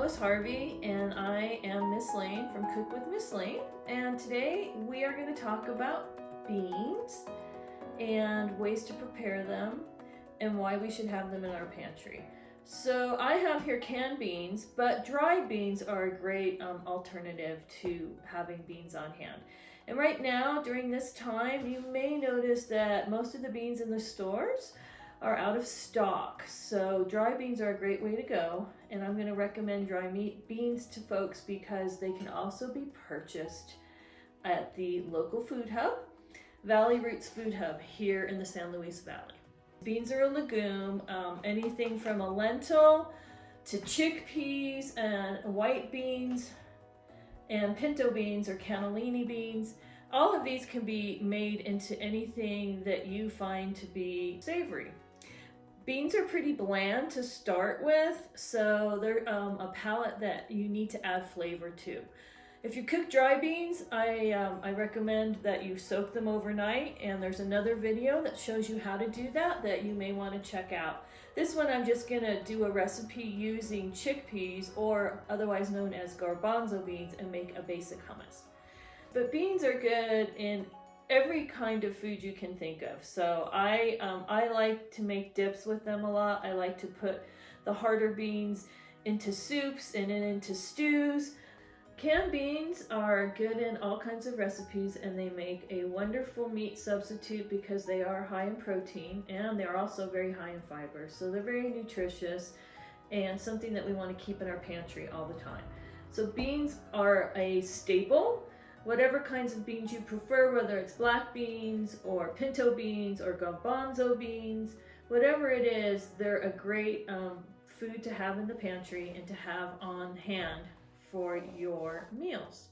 Lois Harvie, and I am Miss Lane from Cook with Miss Lane. And today we are going to talk about beans and ways to prepare them and why we should have them in our pantry. So I have here canned beans, but dried beans are a great alternative to having beans on hand. And right now, during this time, you may notice that most of the beans in the stores are out of stock. So dry beans are a great way to go, and I'm going to recommend dry beans to folks because they can also be purchased at the local food hub, Valley Roots Food Hub here in the San Luis Valley. Beans are a legume, anything from a lentil to chickpeas and white beans and pinto beans or cannellini beans. All of these can be made into anything that you find to be savory. Beans are pretty bland to start with, so they're a palate that you need to add flavor to. If you cook dry beans, I recommend that you soak them overnight, and there's another video that shows you how to do that you may want to check out. This one I'm just gonna do a recipe using chickpeas, or otherwise known as garbanzo beans, and make a basic hummus. But beans are good in every kind of food you can think of. So I like to make dips with them a lot. I like to put the harder beans into soups and into stews. Canned beans are good in all kinds of recipes, and they make a wonderful meat substitute because they are high in protein and they're also very high in fiber. So they're very nutritious and something that we want to keep in our pantry all the time. So beans are a staple. Whatever kinds of beans you prefer, whether it's black beans or pinto beans or garbanzo beans, whatever it is, they're a great food to have in the pantry and to have on hand for your meals.